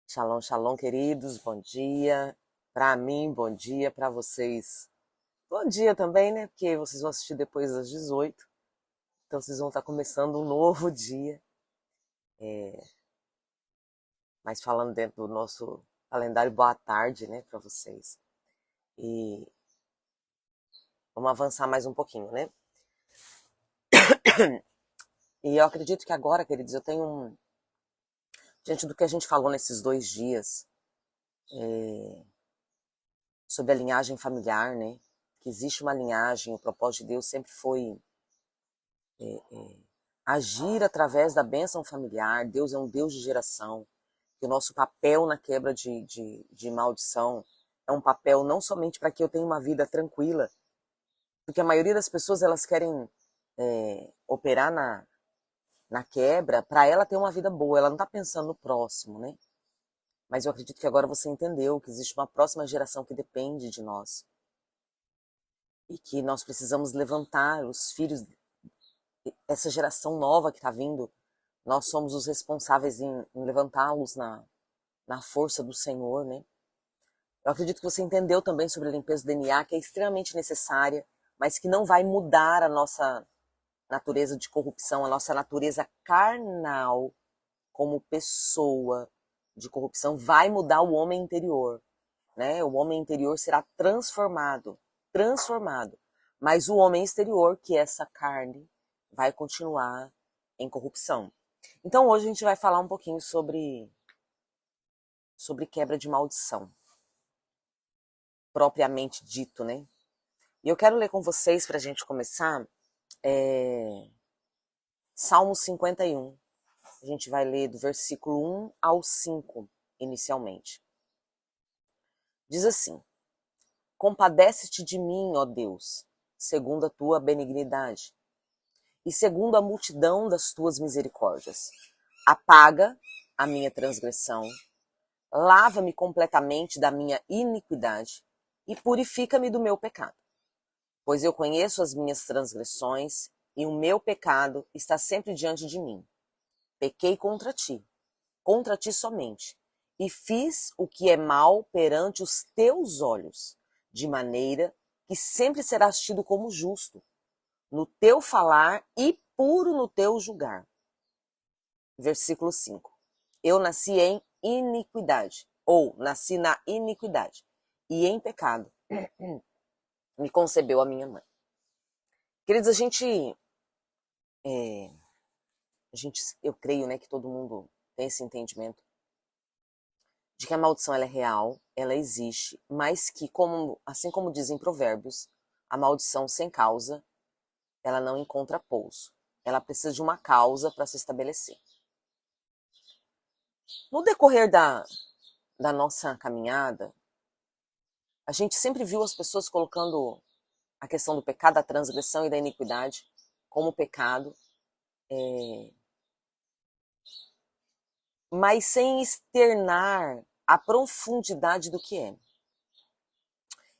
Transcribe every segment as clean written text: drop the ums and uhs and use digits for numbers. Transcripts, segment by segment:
Shalom, shalom, queridos. Bom dia. Para mim, bom dia. Para vocês, bom dia também, né? Porque vocês vão assistir depois das 18. Então, vocês vão estar começando um novo dia. Mas falando dentro do nosso calendário, boa tarde, né? Para vocês. E vamos avançar mais um pouquinho, né? E eu acredito que agora, queridos, eu tenho diante do que a gente falou nesses 2 dias, sobre a linhagem familiar, né? Que existe uma linhagem, o propósito de Deus sempre foi agir através da bênção familiar. Deus é um Deus de geração. E o nosso papel na quebra de maldição é um papel não somente para que eu tenha uma vida tranquila, porque a maioria das pessoas elas querem operar na quebra para ela ter uma vida boa, ela não está pensando no próximo, né? Mas eu acredito que agora você entendeu que existe uma próxima geração que depende de nós. E que nós precisamos levantar os filhos, essa geração nova que está vindo, nós somos os responsáveis em levantá-los na força do Senhor, né? Eu acredito que você entendeu também sobre a limpeza do DNA, que é extremamente necessária, mas que não vai mudar a nossa natureza de corrupção, a nossa natureza carnal como pessoa de corrupção, vai mudar o homem interior, né? O homem interior será transformado, mas o homem exterior, que é essa carne, vai continuar em corrupção. Então hoje a gente vai falar um pouquinho sobre quebra de maldição, propriamente dito, né? E eu quero ler com vocês, para a gente começar, Salmo 51. A gente vai ler do versículo 1 ao 5, inicialmente. Diz assim: Compadece-te de mim, ó Deus, segundo a tua benignidade, e segundo a multidão das tuas misericórdias. Apaga a minha transgressão, lava-me completamente da minha iniquidade e purifica-me do meu pecado. Pois eu conheço as minhas transgressões e o meu pecado está sempre diante de mim. Pequei contra ti somente, e fiz o que é mal perante os teus olhos, de maneira que sempre serás tido como justo, no teu falar e puro no teu julgar. Versículo 5. Eu nasci em iniquidade, ou nasci na iniquidade, e em pecado me concebeu a minha mãe. Queridos, eu creio, né, que todo mundo tem esse entendimento de que a maldição ela é real, ela existe, mas que, assim como dizem Provérbios, a maldição sem causa, ela não encontra pouso. Ela precisa de uma causa para se estabelecer. No decorrer da nossa caminhada, a gente sempre viu as pessoas colocando a questão do pecado, da transgressão e da iniquidade como pecado, mas sem externar a profundidade do que é.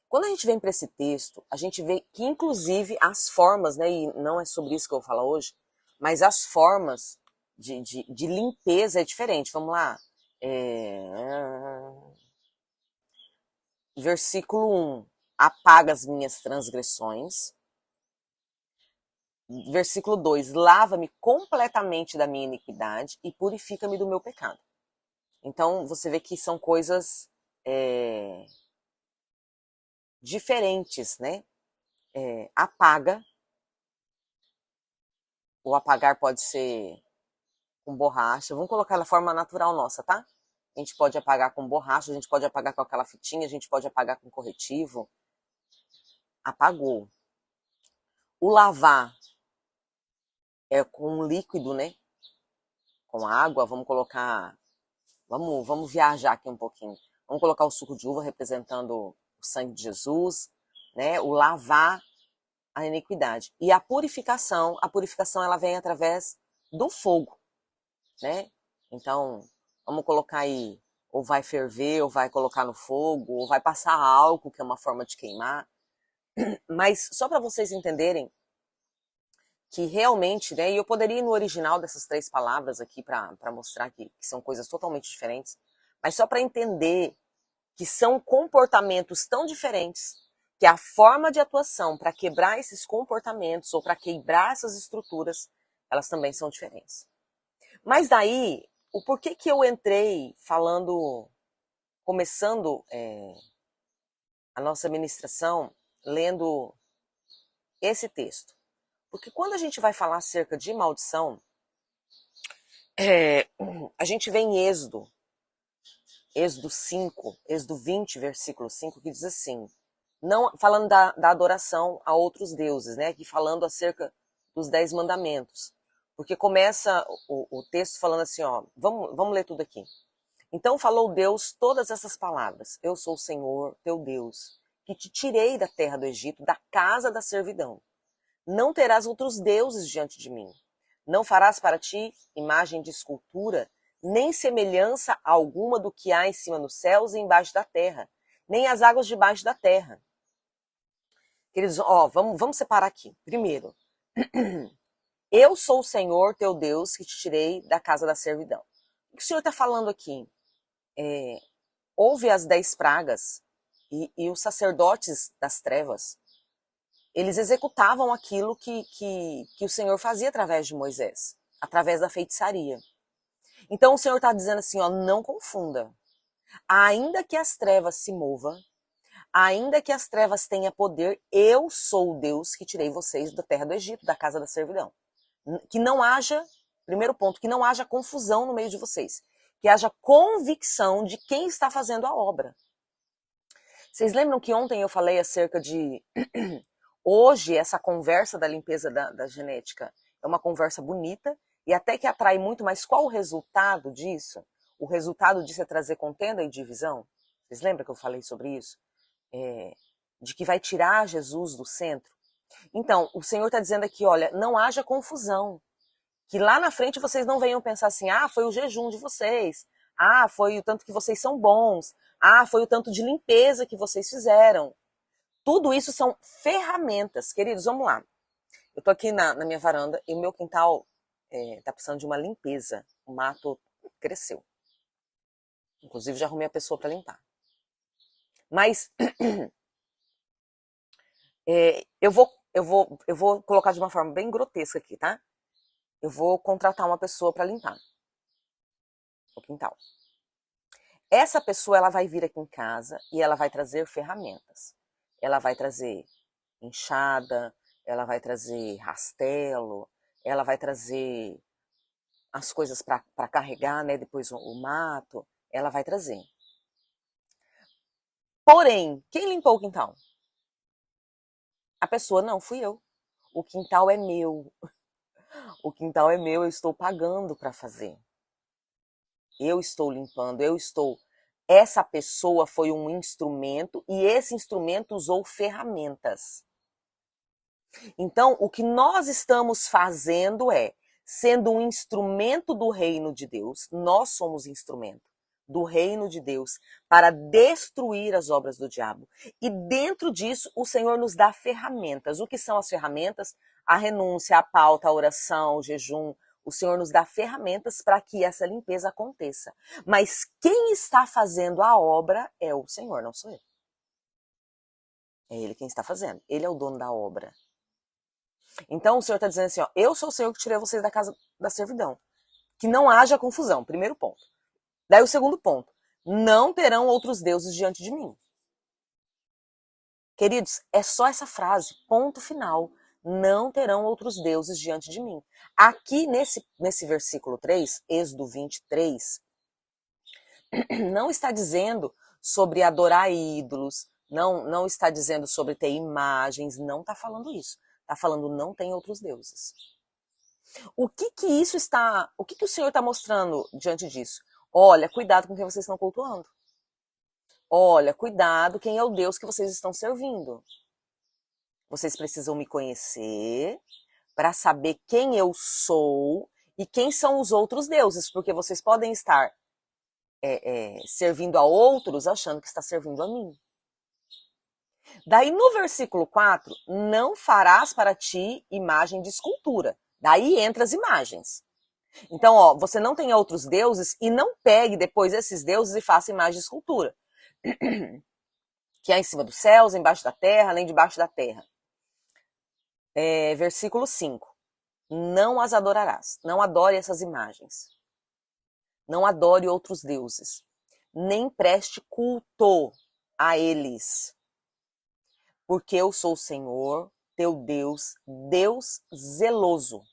Quando a gente vem para esse texto, a gente vê que, inclusive, as formas, né, e não é sobre isso que eu vou falar hoje, mas as formas de limpeza é diferente. Vamos lá. Versículo 1. Apaga as minhas transgressões. Versículo 2. Lava-me completamente da minha iniquidade e purifica-me do meu pecado. Então, você vê que são coisas diferentes, né? Apaga. O apagar pode ser com borracha. Vamos colocar na forma natural nossa, tá? A gente pode apagar com borracha, a gente pode apagar com aquela fitinha, a gente pode apagar com corretivo. Apagou. O lavar é com líquido, né? Com água, vamos colocar... Vamos viajar aqui um pouquinho. Vamos colocar o suco de uva representando o sangue de Jesus, né? O lavar a iniquidade. E a purificação ela vem através do fogo, né? Então, vamos colocar aí, ou vai ferver, ou vai colocar no fogo, ou vai passar álcool, que é uma forma de queimar. Mas só para vocês entenderem que realmente, né, e eu poderia ir no original dessas 3 palavras aqui para mostrar que são coisas totalmente diferentes, Mas só para entender que são comportamentos tão diferentes, que a forma de atuação para quebrar esses comportamentos ou para quebrar essas estruturas, elas também são diferentes. Mas daí, o porquê que eu entrei falando, começando a nossa ministração, lendo esse texto? Porque quando a gente vai falar acerca de maldição, a gente vê em Êxodo 5, Êxodo 20, versículo 5, que diz assim, não falando da adoração a outros deuses, né? Aqui falando acerca dos 10 mandamentos. Porque começa o texto falando assim, ó, vamos ler tudo aqui. Então falou Deus todas essas palavras. Eu sou o Senhor, teu Deus, que te tirei da terra do Egito, da casa da servidão. Não terás outros deuses diante de mim. Não farás para ti imagem de escultura, nem semelhança alguma do que há em cima nos céus e embaixo da terra, nem as águas debaixo da terra. Queridos, ó, vamos separar aqui. Primeiro, eu sou o Senhor, teu Deus, que te tirei da casa da servidão. O que o Senhor está falando aqui? Houve as 10 pragas e os sacerdotes das trevas, eles executavam aquilo que o Senhor fazia através de Moisés, através da feitiçaria. Então o Senhor está dizendo assim, ó, não confunda. Ainda que as trevas se movam, ainda que as trevas tenham poder, eu sou o Deus que tirei vocês da terra do Egito, da casa da servidão. Que não haja, primeiro ponto, que não haja confusão no meio de vocês. Que haja convicção de quem está fazendo a obra. Vocês lembram que ontem eu falei acerca de... Hoje, essa conversa da limpeza da genética é uma conversa bonita e até que atrai muito, mas qual o resultado disso? O resultado disso é trazer contenda e divisão. Vocês lembram que eu falei sobre isso? De que vai tirar Jesus do centro. Então, o Senhor está dizendo aqui, olha, não haja confusão. Que lá na frente vocês não venham pensar assim, ah, foi o jejum de vocês. Ah, foi o tanto que vocês são bons. Ah, foi o tanto de limpeza que vocês fizeram. Tudo isso são ferramentas. Queridos, vamos lá. Eu tô aqui na minha varanda e o meu quintal tá precisando de uma limpeza. O mato cresceu. Inclusive, já arrumei a pessoa para limpar. Mas eu vou colocar de uma forma bem grotesca aqui, tá? Eu vou contratar uma pessoa para limpar o quintal. Essa pessoa, ela vai vir aqui em casa e ela vai trazer ferramentas. Ela vai trazer enxada, ela vai trazer rastelo, ela vai trazer as coisas para carregar, né, depois o mato, ela vai trazer. Porém, quem limpou o quintal? A pessoa, não, fui eu. O quintal é meu. O quintal é meu, eu estou pagando para fazer. Eu estou limpando, Essa pessoa foi um instrumento e esse instrumento usou ferramentas. Então, o que nós estamos fazendo sendo um instrumento do reino de Deus, nós somos instrumento do reino de Deus para destruir as obras do diabo. E dentro disso, o Senhor nos dá ferramentas. O que são as ferramentas? A renúncia, a pauta, a oração, o jejum. O Senhor nos dá ferramentas para que essa limpeza aconteça. Mas quem está fazendo a obra é o Senhor, não sou eu. É Ele quem está fazendo. Ele é o dono da obra. Então o Senhor está dizendo assim, ó, eu sou o Senhor que tirei vocês da casa da servidão. Que não haja confusão, primeiro ponto. Daí o segundo ponto, não terão outros deuses diante de mim. Queridos, é só essa frase, ponto final. Não terão outros deuses diante de mim. Aqui nesse versículo 3, Êxodo 23, não está dizendo sobre adorar ídolos, não está dizendo sobre ter imagens, não está falando isso. Está falando não tem outros deuses. O que o Senhor está mostrando diante disso? Olha, cuidado com quem vocês estão cultuando. Olha, cuidado quem é o Deus que vocês estão servindo. Vocês precisam me conhecer para saber quem eu sou e quem são os outros deuses, porque vocês podem estar servindo a outros achando que está servindo a mim. Daí no versículo 4, não farás para ti imagem de escultura. Daí entra as imagens. Então, ó, você não tenha outros deuses e não pegue depois esses deuses e faça imagem de escultura. Que é em cima dos céus, embaixo da terra, além debaixo da terra. Versículo 5. Não as adorarás. Não adore essas imagens. Não adore outros deuses. Nem preste culto a eles. Porque eu sou o Senhor, teu Deus, Deus zeloso.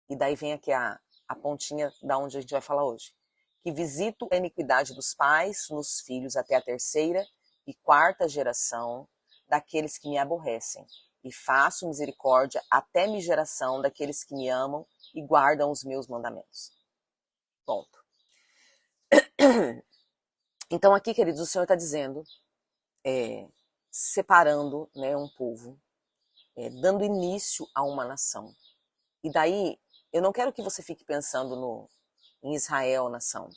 E daí vem aqui a pontinha da onde a gente vai falar hoje. Que visito a iniquidade dos pais nos filhos até a terceira e quarta geração daqueles que me aborrecem. E faço misericórdia até minha geração daqueles que me amam e guardam os meus mandamentos. Ponto. Então aqui, queridos, o Senhor está dizendo, separando, né, um povo, dando início a uma nação. E daí, eu não quero que você fique pensando em Israel, nação.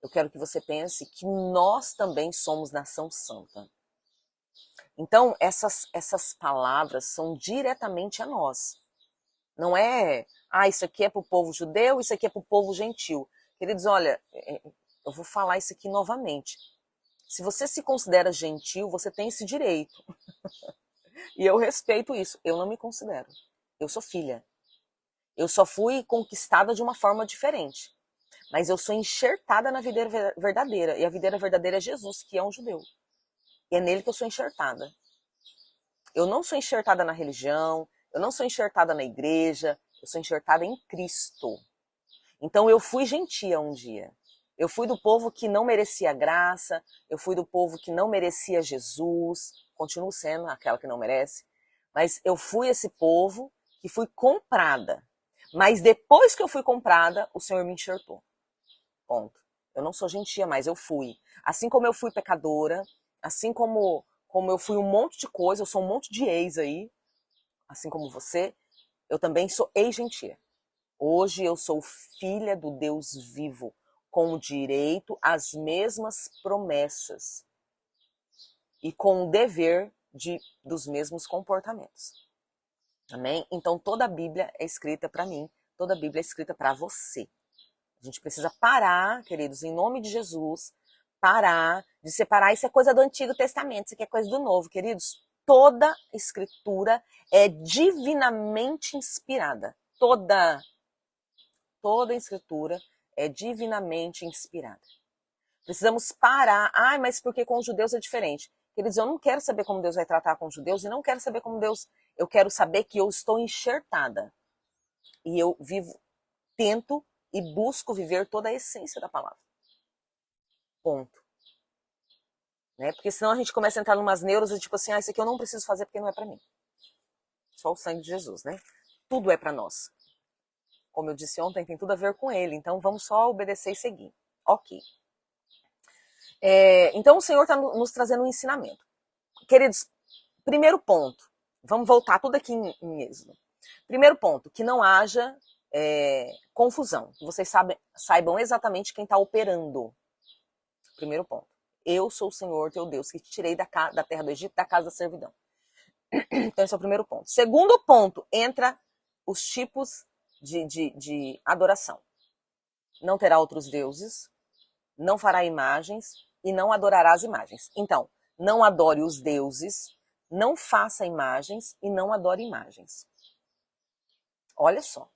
Eu quero que você pense que nós também somos nação santa. Então, essas palavras são diretamente a nós. Não é, isso aqui é para o povo judeu, isso aqui é para o povo gentil. Queridos, olha, eu vou falar isso aqui novamente. Se você se considera gentil, você tem esse direito. E eu respeito isso. Eu não me considero. Eu sou filha. Eu só fui conquistada de uma forma diferente. Mas eu sou enxertada na videira verdadeira. E a videira verdadeira é Jesus, que é um judeu. E é nele que eu sou enxertada. Eu não sou enxertada na religião, eu não sou enxertada na igreja, eu sou enxertada em Cristo. Então eu fui gentia um dia. Eu fui do povo que não merecia graça, eu fui do povo que não merecia Jesus, continuo sendo aquela que não merece, mas eu fui esse povo que fui comprada. Mas depois que eu fui comprada, o Senhor me enxertou. Ponto. Eu não sou gentia, mas eu fui. Assim como eu fui pecadora, assim como eu fui um monte de coisa, eu sou um monte de ex aí, assim como você, eu também sou ex-gentia. Hoje eu sou filha do Deus vivo, com direito às mesmas promessas e com o dever dos mesmos comportamentos. Amém? Então toda a Bíblia é escrita para mim, toda a Bíblia é escrita para você. A gente precisa parar, queridos, em nome de Jesus, parar de separar. Isso é coisa do Antigo Testamento, isso aqui é coisa do Novo, queridos. Toda escritura é divinamente inspirada. Toda escritura é divinamente inspirada. Precisamos parar. Mas porque com os judeus é diferente? Queridos, eu não quero saber como Deus vai tratar com os judeus e não quero saber como Deus... Eu quero saber que eu estou enxertada. E eu tento e busco viver toda a essência da palavra. Ponto. Né? Porque senão a gente começa a entrar em umas neuras e tipo assim, isso aqui eu não preciso fazer porque não é para mim. Só o sangue de Jesus, né? Tudo é para nós. Como eu disse ontem, tem tudo a ver com ele. Então vamos só obedecer e seguir. Ok. Então o Senhor está nos trazendo um ensinamento. Queridos, primeiro ponto. Vamos voltar tudo aqui em Êxodo. Primeiro ponto, que não haja confusão. Que vocês saibam exatamente quem está operando. Primeiro ponto. Eu sou o Senhor, teu Deus, que te tirei da terra do Egito, da casa da servidão. Então esse é o primeiro ponto. Segundo ponto, entra os tipos de adoração. Não terá outros deuses, não fará imagens e não adorará as imagens. Então, não adore os deuses, não faça imagens e não adore imagens. Olha só.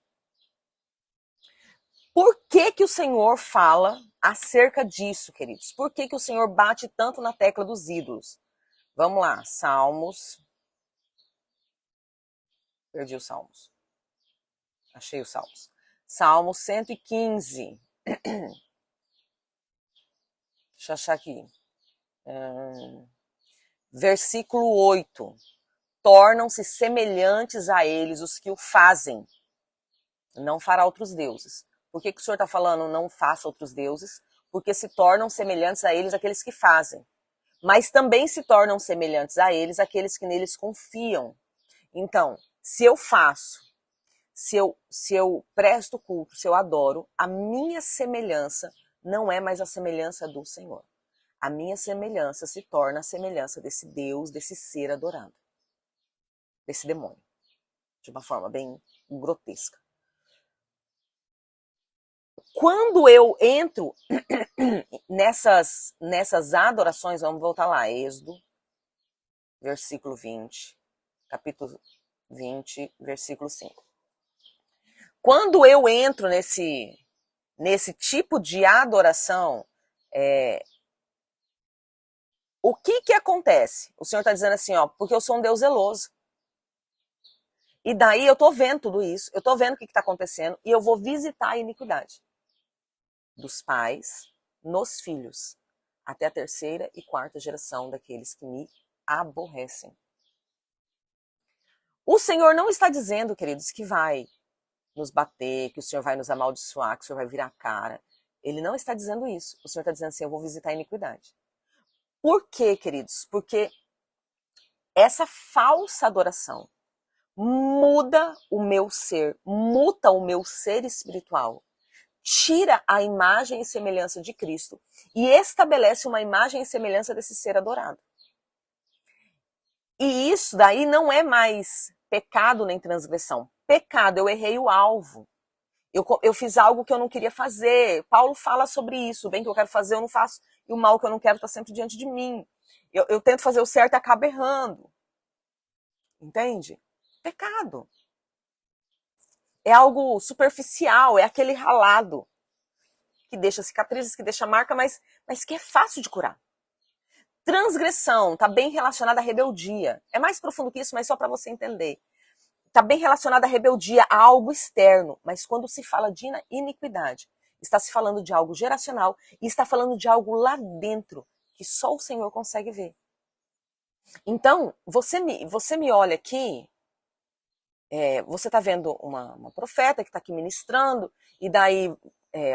Por que o Senhor fala acerca disso, queridos? Por que o Senhor bate tanto na tecla dos ídolos? Vamos lá, Salmos. Perdi os Salmos. Achei os Salmos. Salmo 115. Deixa eu achar aqui. Versículo 8. Tornam-se semelhantes a eles os que o fazem. Não fará outros deuses. Por que o Senhor está falando não faça outros deuses? Porque se tornam semelhantes a eles aqueles que fazem. Mas também se tornam semelhantes a eles aqueles que neles confiam. Então, se eu faço, se eu presto culto, se eu adoro, a minha semelhança não é mais a semelhança do Senhor. A minha semelhança se torna a semelhança desse Deus, desse ser adorado, desse demônio, de uma forma bem grotesca. Quando eu entro nessas adorações, vamos voltar lá, Êxodo, versículo 20, capítulo 20, versículo 5. Quando eu entro nesse tipo de adoração, o que acontece? O Senhor está dizendo assim, ó, porque eu sou um Deus zeloso. E daí eu tô vendo tudo isso, eu tô vendo o que está acontecendo e eu vou visitar a iniquidade dos pais nos filhos, até a terceira e quarta geração daqueles que me aborrecem. O Senhor não está dizendo, queridos, que vai nos bater, que o Senhor vai nos amaldiçoar, que o Senhor vai virar a cara. Ele não está dizendo isso. O Senhor está dizendo assim, eu vou visitar a iniquidade. Por quê, queridos? Porque essa falsa adoração muda o meu ser, muta o meu ser espiritual, tira a imagem e semelhança de Cristo e estabelece uma imagem e semelhança desse ser adorado. E isso daí não é mais pecado nem transgressão. Pecado, eu errei o alvo. Eu fiz algo que eu não queria fazer. Paulo fala sobre isso. O bem que eu quero fazer, eu não faço. E o mal que eu não quero está sempre diante de mim. Eu tento fazer o certo e acabo errando. Entende? Pecado. É algo superficial, é aquele ralado que deixa cicatrizes, que deixa marca, mas que é fácil de curar. Transgressão está bem relacionada à rebeldia. É mais profundo que isso, mas só para você entender. Está bem relacionada à rebeldia, a algo externo. Mas quando se fala de iniquidade, está se falando de algo geracional e está falando de algo lá dentro que só o Senhor consegue ver. Então, você me olha aqui, você está vendo uma profeta que está aqui ministrando, e daí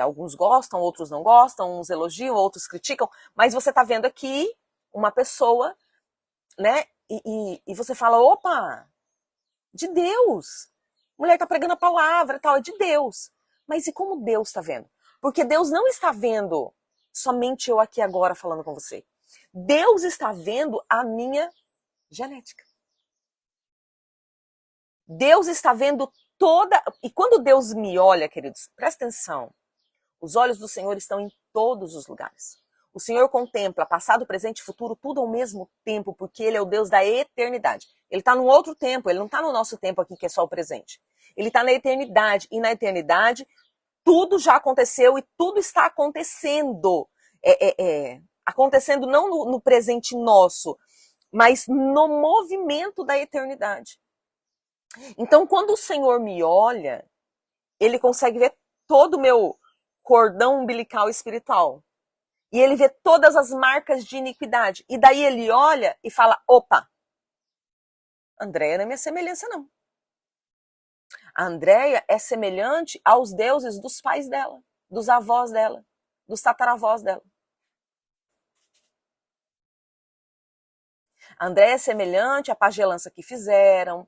alguns gostam, outros não gostam, uns elogiam, outros criticam, mas você está vendo aqui uma pessoa, né? E você fala, opa, de Deus. A mulher está pregando a palavra, tal, é de Deus. Mas e como Deus está vendo? Porque Deus não está vendo somente eu aqui agora falando com você. Deus está vendo a minha genética. Deus está vendo toda... E quando Deus me olha, queridos, presta atenção. Os olhos do Senhor estão em todos os lugares. O Senhor contempla passado, presente e futuro tudo ao mesmo tempo, porque Ele é o Deus da eternidade. Ele está num outro tempo, Ele não está no nosso tempo aqui, que é só o presente. Ele está na eternidade, e na eternidade tudo já aconteceu e tudo está acontecendo. Acontecendo não no presente nosso, mas no movimento da eternidade. Então, quando o Senhor me olha, Ele consegue ver todo o meu cordão umbilical espiritual. E ele vê todas as marcas de iniquidade. E daí ele olha e fala, opa, Andréia não é minha semelhança, não. A Andréia é semelhante aos deuses dos pais dela, dos avós dela, dos tataravós dela. A Andréia é semelhante à pagelança que fizeram.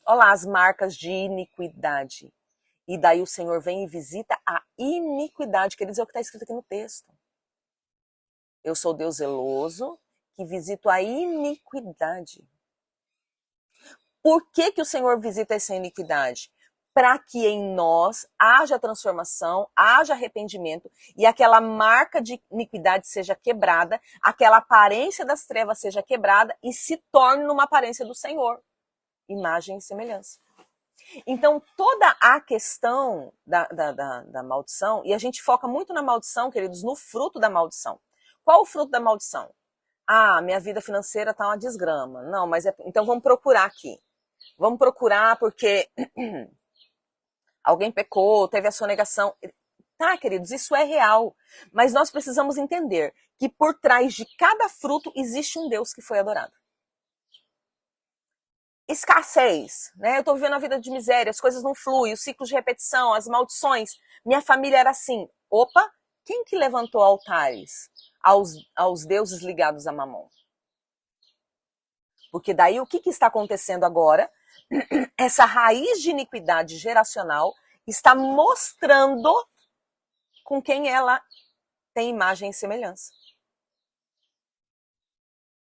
Olha lá as marcas de iniquidade. E daí o Senhor vem e visita a iniquidade, quer dizer o que está escrito aqui no texto. Eu sou Deus zeloso, que visito a iniquidade. Por que o Senhor visita essa iniquidade? Para que em nós haja transformação, haja arrependimento e aquela marca de iniquidade seja quebrada, aquela aparência das trevas seja quebrada e se torne numa aparência do Senhor. Imagem e semelhança. Então, toda a questão da maldição, e a gente foca muito na maldição, queridos, no fruto da maldição. Qual o fruto da maldição? Ah, minha vida financeira está uma desgrama. Não, mas então vamos procurar aqui. Vamos procurar porque alguém pecou, teve a sonegação. Tá, queridos, isso é real. Mas nós precisamos entender que por trás de cada fruto existe um Deus que foi adorado. Escassez, né? Eu estou vivendo a vida de miséria, as coisas não fluem, os ciclos de repetição, as maldições. Minha família era assim. Opa, quem que levantou altares aos deuses ligados a Mamon? Porque daí o que está acontecendo agora? Essa raiz de iniquidade geracional está mostrando com quem ela tem imagem e semelhança.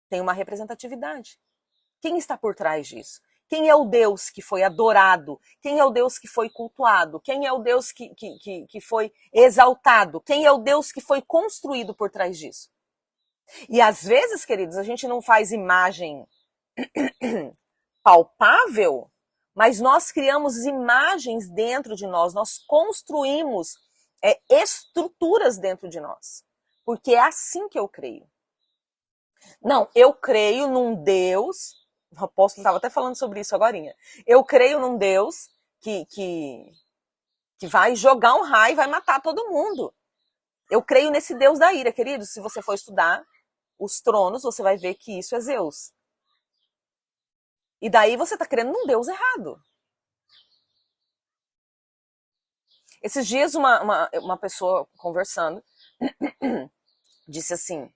Tem uma representatividade. Quem está por trás disso? Quem é o Deus que foi adorado? Quem é o Deus que foi cultuado? Quem é o Deus que foi exaltado? Quem é o Deus que foi construído por trás disso? E às vezes, queridos, a gente não faz imagem palpável, mas nós criamos imagens dentro de nós construímos estruturas dentro de nós. Porque é assim que eu creio. Não, eu creio num Deus, o apóstolo estava até falando sobre isso agorinha. Eu creio num Deus que vai jogar um raio e vai matar todo mundo. Eu creio nesse Deus da ira, querido. Se você for estudar os tronos, você vai ver que isso é Zeus. E daí você está crendo num Deus errado. Esses dias uma pessoa conversando disse assim,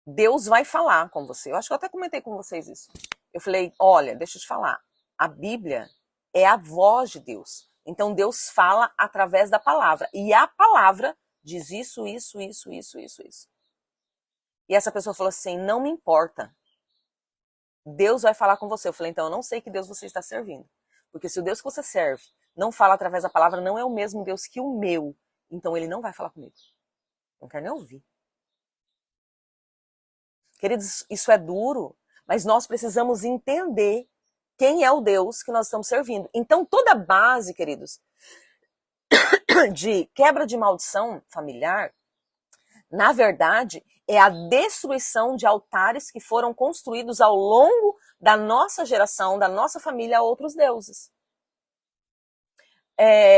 Deus vai falar com você. Eu acho que eu até comentei com vocês isso. Eu falei, olha, deixa eu te falar. A Bíblia é a voz de Deus. Então Deus fala através da palavra. E a palavra diz isso. E essa pessoa falou assim, não me importa. Deus vai falar com você. Eu falei, então eu não sei que Deus você está servindo. Porque se o Deus que você serve não fala através da palavra, não é o mesmo Deus que o meu. Então ele não vai falar comigo. Não quero nem ouvir. Queridos, isso é duro, mas nós precisamos entender quem é o Deus que nós estamos servindo. Então toda base, queridos, de quebra de maldição familiar, na verdade, é a destruição de altares que foram construídos ao longo da nossa geração, da nossa família, a outros deuses.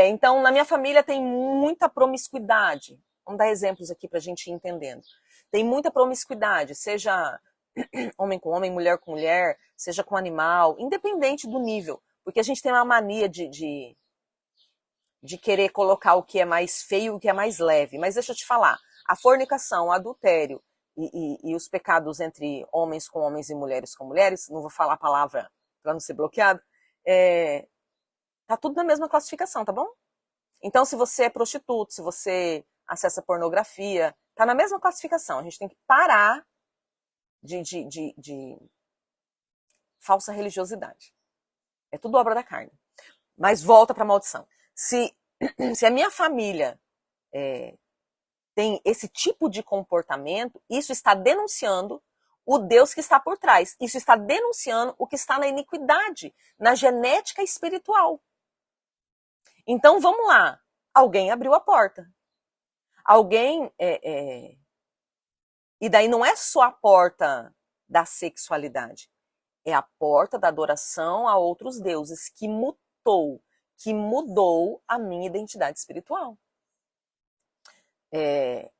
Então, na minha família tem muita promiscuidade. Vamos dar exemplos aqui para a gente ir entendendo. Tem muita promiscuidade, seja homem com homem, mulher com mulher, seja com animal, independente do nível. Porque a gente tem uma mania de querer colocar o que é mais feio e o que é mais leve. Mas deixa eu te falar, a fornicação, o adultério e os pecados entre homens com homens e mulheres com mulheres, não vou falar a palavra para não ser bloqueado, tá tudo na mesma classificação, tá bom? Então, se você é prostituto, se você acessa pornografia, tá na mesma classificação. A gente tem que parar de falsa religiosidade. É tudo obra da carne. Mas volta para a maldição. Se a minha família tem esse tipo de comportamento, isso está denunciando o Deus que está por trás. Isso está denunciando o que está na iniquidade, na genética espiritual. Então, vamos lá. Alguém abriu a porta. Alguém... E daí não é só a porta da sexualidade. É a porta da adoração a outros deuses que mudou a minha identidade espiritual.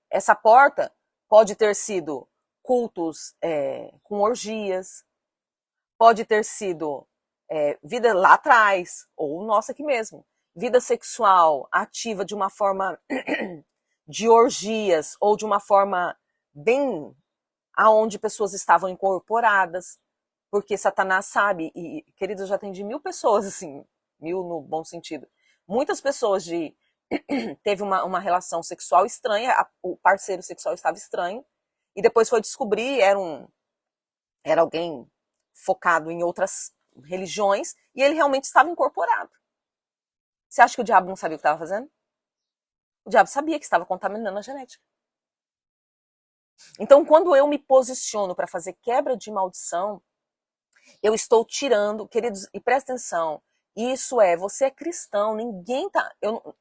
Essa porta pode ter sido cultos com orgias, pode ter sido vida lá atrás, ou nossa aqui mesmo, vida sexual ativa de uma forma de orgias, ou de uma forma bem aonde pessoas estavam incorporadas, porque Satanás sabe, e querido, eu já atendi 1000 pessoas, assim, 1000 no bom sentido, muitas pessoas teve uma relação sexual estranha, o parceiro sexual estava estranho, e depois foi descobrir, era alguém focado em outras religiões, e ele realmente estava incorporado. Você acha que o diabo não sabia o que estava fazendo? O diabo sabia que estava contaminando a genética. Então, quando eu me posiciono para fazer quebra de maldição, eu estou tirando, queridos, e presta atenção, isso você é cristão,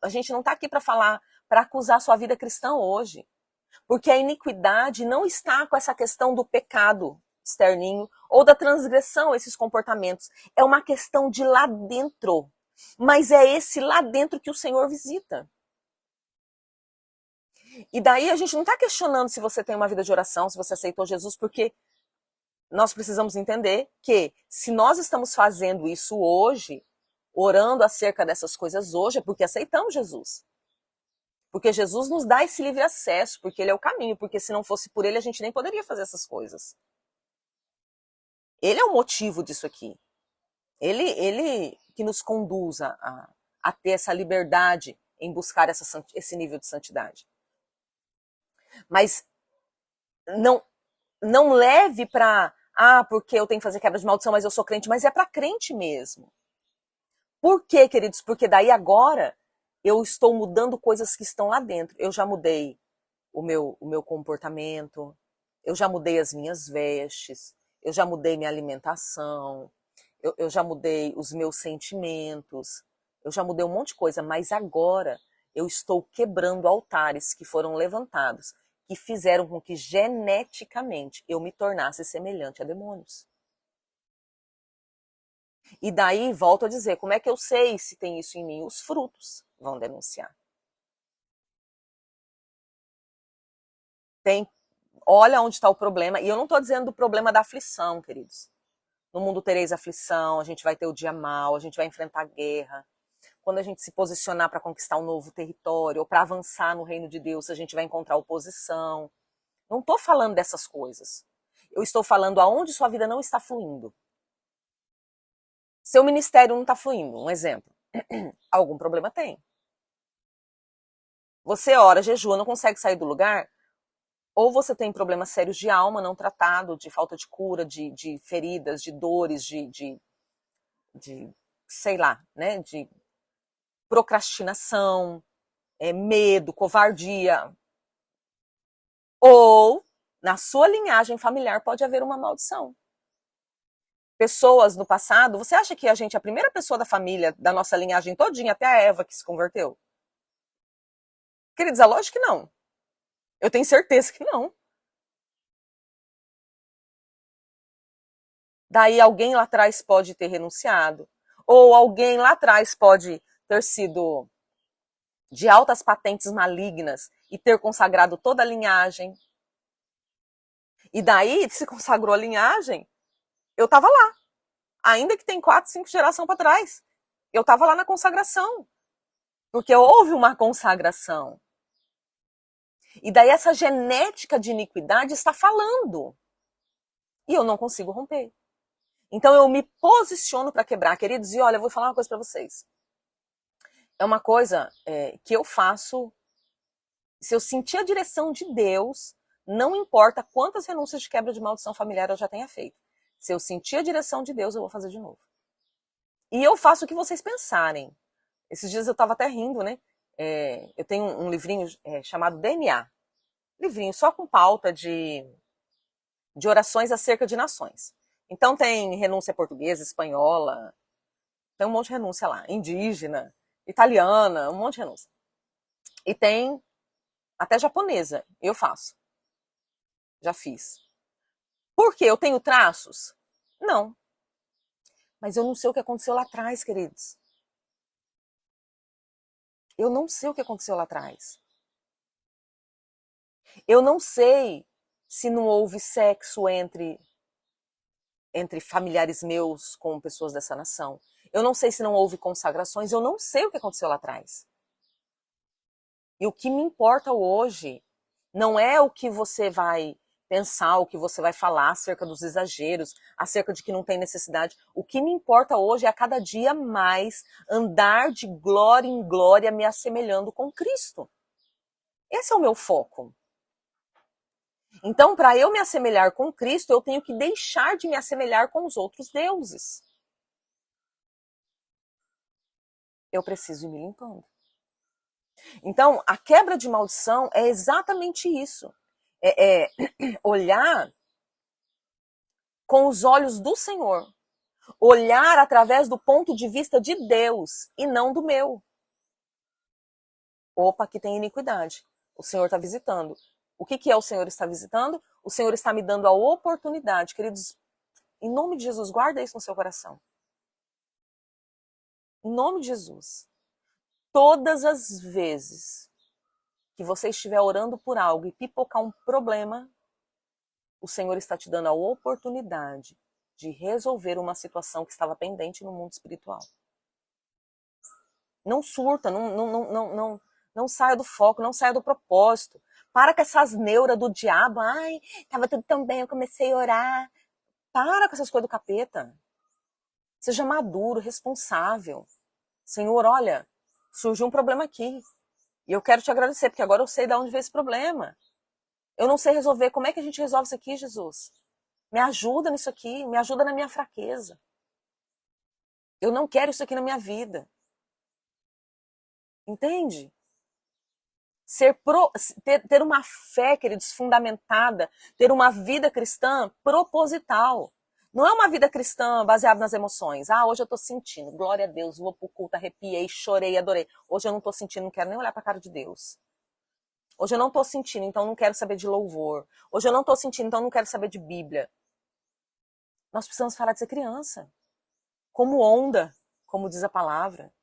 a gente não está aqui para falar, para acusar a sua vida cristã hoje. Porque a iniquidade não está com essa questão do pecado externinho ou da transgressão, esses comportamentos. É uma questão de lá dentro. Mas é esse lá dentro que o Senhor visita. E daí a gente não está questionando se você tem uma vida de oração, se você aceitou Jesus, porque nós precisamos entender que se nós estamos fazendo isso hoje, orando acerca dessas coisas hoje, é porque aceitamos Jesus. Porque Jesus nos dá esse livre acesso, porque ele é o caminho, porque se não fosse por ele, a gente nem poderia fazer essas coisas. Ele é o motivo disso aqui. Ele que nos conduz a ter essa liberdade em buscar esse nível de santidade. Mas não leve para Ah, porque eu tenho que fazer quebra de maldição, mas eu sou crente. Mas é para crente mesmo. Por quê, queridos? Porque daí agora eu estou mudando coisas que estão lá dentro. Eu já mudei o meu comportamento, eu já mudei as minhas vestes, eu já mudei minha alimentação, eu já mudei os meus sentimentos, eu já mudei um monte de coisa, mas agora eu estou quebrando altares que foram levantados, que fizeram com que geneticamente eu me tornasse semelhante a demônios. E daí, volto a dizer, como é que eu sei se tem isso em mim? Os frutos vão denunciar. Tem, olha onde está o problema. E eu não estou dizendo do problema da aflição, queridos. No mundo tereis aflição, a gente vai ter o dia mau, a gente vai enfrentar guerra. Quando a gente se posicionar para conquistar um novo território ou para avançar no reino de Deus, a gente vai encontrar oposição. Não estou falando dessas coisas. Eu estou falando aonde sua vida não está fluindo. Seu ministério não está fluindo, um exemplo. Algum problema tem. Você ora, jejua, não consegue sair do lugar, ou você tem problemas sérios de alma não tratado, de falta de cura, de feridas, de dores, de sei lá, né, de procrastinação, medo, covardia. Ou, na sua linhagem familiar, pode haver uma maldição. Pessoas no passado, você acha que a gente é a primeira pessoa da família, da nossa linhagem todinha, até a Eva, que se converteu? Queridos, é lógico que não. Eu tenho certeza que não. Daí alguém lá atrás pode ter renunciado. Ou alguém lá atrás pode ter sido de altas patentes malignas e ter consagrado toda a linhagem. E daí, se consagrou a linhagem, eu estava lá. Ainda que tem 4, 5 gerações para trás. Eu estava lá na consagração. Porque houve uma consagração. E daí essa genética de iniquidade está falando. E eu não consigo romper. Então eu me posiciono para quebrar, queridos. E olha, eu vou falar uma coisa para vocês. É uma coisa que eu faço. Se eu sentir a direção de Deus, não importa quantas renúncias de quebra de maldição familiar eu já tenha feito. Se eu sentir a direção de Deus, eu vou fazer de novo. E eu faço o que vocês pensarem. Esses dias eu estava até rindo, né? Eu tenho um livrinho chamado DNA. Livrinho só com pauta de orações acerca de nações. Então tem renúncia portuguesa, espanhola, tem um monte de renúncia lá. Indígena, italiana, um monte de renúncia. E tem até japonesa, eu faço. Já fiz. Por quê? Eu tenho traços? Não. Mas eu não sei o que aconteceu lá atrás, queridos. Eu não sei o que aconteceu lá atrás. Eu não sei se não houve sexo entre familiares meus com pessoas dessa nação. Eu não sei se não houve consagrações. Eu não sei o que aconteceu lá atrás. E o que me importa hoje não é o que você vai pensar, o que você vai falar acerca dos exageros, acerca de que não tem necessidade. O que me importa hoje é a cada dia mais andar de glória em glória me assemelhando com Cristo. Esse é o meu foco. Então, para eu me assemelhar com Cristo, eu tenho que deixar de me assemelhar com os outros deuses. Eu preciso ir me limpando. Então, a quebra de maldição é exatamente isso. Olhar com os olhos do Senhor. Olhar através do ponto de vista de Deus e não do meu. Opa, aqui tem iniquidade. O Senhor está visitando. O que é o Senhor está visitando? O Senhor está me dando a oportunidade. Queridos, em nome de Jesus, guarda isso no seu coração. Em nome de Jesus. Todas as vezes que você estiver orando por algo e pipocar um problema, o Senhor está te dando a oportunidade de resolver uma situação que estava pendente no mundo espiritual. Não surta, não saia do foco, não saia do propósito. Para com essas neuras do diabo. Ai, estava tudo tão bem, eu comecei a orar. Para com essas coisas do capeta. Seja maduro, responsável. Senhor, olha, surgiu um problema aqui. E eu quero te agradecer, porque agora eu sei de onde veio esse problema. Eu não sei resolver. Como é que a gente resolve isso aqui, Jesus? Me ajuda nisso aqui, me ajuda na minha fraqueza. Eu não quero isso aqui na minha vida. Entende? Ter uma fé, queridos, fundamentada, ter uma vida cristã proposital. Não é uma vida cristã baseada nas emoções. Ah, hoje eu tô sentindo, glória a Deus, vou pro culto, arrepiei, chorei, adorei. Hoje eu não tô sentindo, não quero nem olhar pra cara de Deus. Hoje eu não tô sentindo, então não quero saber de louvor. Hoje eu não tô sentindo, então não quero saber de Bíblia. Nós precisamos parar de ser criança. Como onda, como diz a palavra.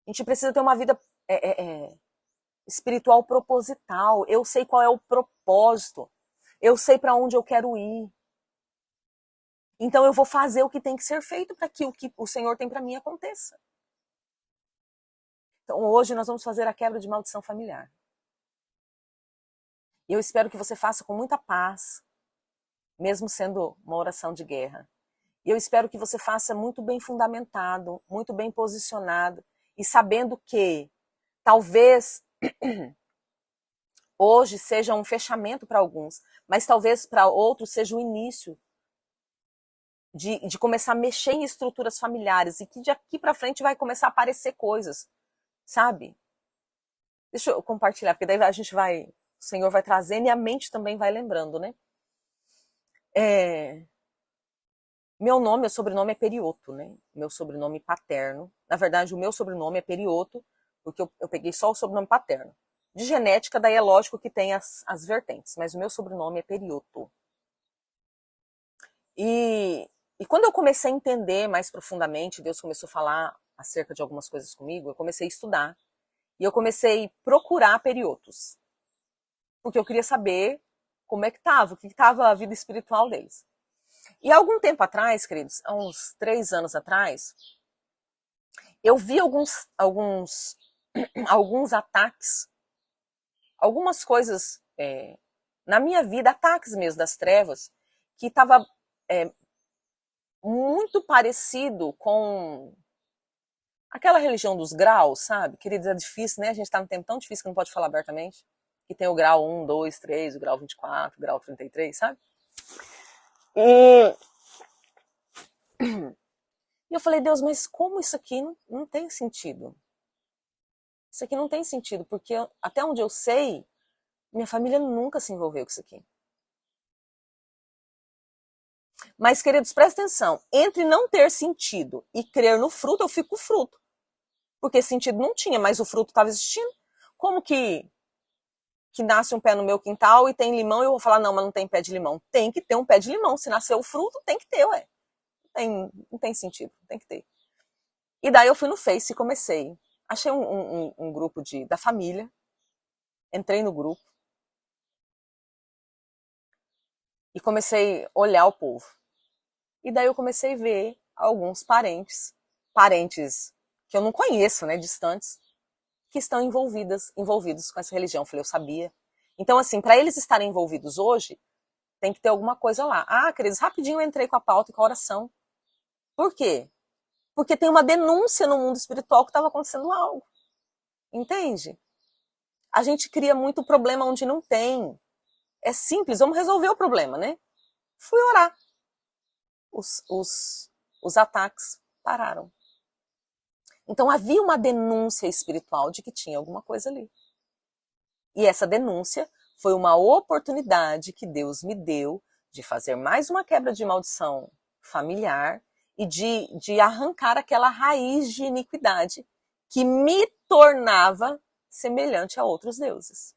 A gente precisa ter uma vida espiritual proposital. Eu sei qual é o propósito. Eu sei para onde eu quero ir. Então eu vou fazer o que tem que ser feito para que o que o Senhor tem para mim aconteça. Então hoje nós vamos fazer a quebra de maldição familiar. E eu espero que você faça com muita paz, mesmo sendo uma oração de guerra. E eu espero que você faça muito bem fundamentado, muito bem posicionado e sabendo que talvez hoje seja um fechamento para alguns, mas talvez para outros seja o início de começar a mexer em estruturas familiares e que de aqui para frente vai começar a aparecer coisas, sabe? Deixa eu compartilhar, porque daí o Senhor vai trazendo e a mente também vai lembrando, né? Meu sobrenome é Perioto, né? Meu sobrenome paterno. Na verdade, o meu sobrenome é Perioto, porque eu peguei só o sobrenome paterno. De genética, daí é lógico que tem as vertentes, mas o meu sobrenome é Perioto. E quando eu comecei a entender mais profundamente, Deus começou a falar acerca de algumas coisas comigo, eu comecei a estudar. E eu comecei a procurar periotos. Porque eu queria saber como é que estava, o que estava a vida espiritual deles. E há algum tempo atrás, queridos, há uns 3 anos atrás, eu vi alguns ataques, algumas coisas na minha vida, ataques mesmo das trevas, que estava muito parecido com aquela religião dos graus, sabe? Queridos, é difícil, né? A gente está num tempo tão difícil que não pode falar abertamente. Que tem o grau 1, 2, 3, o grau 24, o grau 33, sabe? E eu falei, Deus, mas como isso aqui não tem sentido? Isso aqui não tem sentido, porque até onde eu sei, minha família nunca se envolveu com isso aqui. Mas, queridos, presta atenção. Entre não ter sentido e crer no fruto, eu fico com o fruto. Porque sentido não tinha, mas o fruto estava existindo. Como que nasce um pé no meu quintal e tem limão e eu vou falar, não, mas não tem pé de limão. Tem que ter um pé de limão. Se nasceu o fruto, tem que ter, ué. Não tem sentido, tem que ter. E daí eu fui no Face e comecei. Achei um grupo da família. Entrei no grupo. E comecei a olhar o povo. E daí eu comecei a ver alguns parentes que eu não conheço, né, distantes, que estão envolvidos com essa religião. Eu falei, eu sabia. Então, assim, para eles estarem envolvidos hoje, tem que ter alguma coisa lá. Ah, queridos, rapidinho eu entrei com a pauta e com a oração. Por quê? Porque tem uma denúncia no mundo espiritual que estava acontecendo algo. Entende? A gente cria muito problema onde não tem. É simples, vamos resolver o problema, né? Fui orar. Os ataques pararam. Então havia uma denúncia espiritual de que tinha alguma coisa ali. E essa denúncia foi uma oportunidade que Deus me deu de fazer mais uma quebra de maldição familiar e de arrancar aquela raiz de iniquidade que me tornava semelhante a outros deuses.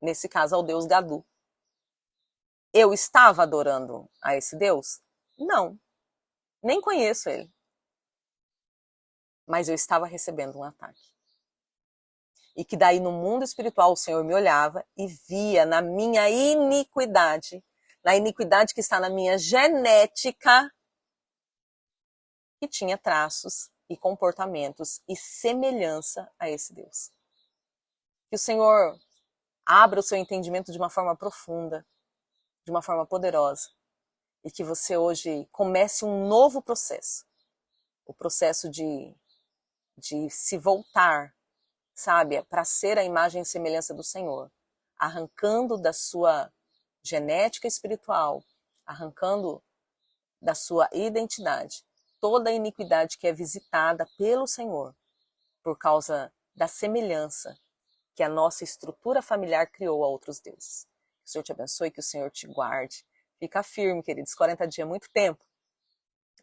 Nesse caso, ao deus Gadu. Eu estava adorando a esse deus? Não. Nem conheço ele. Mas eu estava recebendo um ataque. E que daí no mundo espiritual o Senhor me olhava e via na minha iniquidade, na iniquidade que está na minha genética, que tinha traços e comportamentos e semelhança a esse Deus. Que o Senhor abra o seu entendimento de uma forma profunda, de uma forma poderosa, e que você hoje comece um novo processo. O processo de se voltar, sabe, para ser a imagem e semelhança do Senhor, arrancando da sua genética espiritual arrancando da sua identidade toda a iniquidade que é visitada pelo Senhor por causa da semelhança que a nossa estrutura familiar criou a outros deuses. Que o Senhor te abençoe, que o Senhor te guarde. Fica firme, queridos. 40 dias é muito tempo,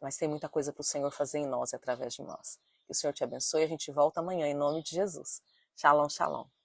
mas tem muita coisa para o Senhor fazer em nós e através de nós. Que o Senhor te abençoe. A gente volta amanhã em nome de Jesus. Shalom, shalom.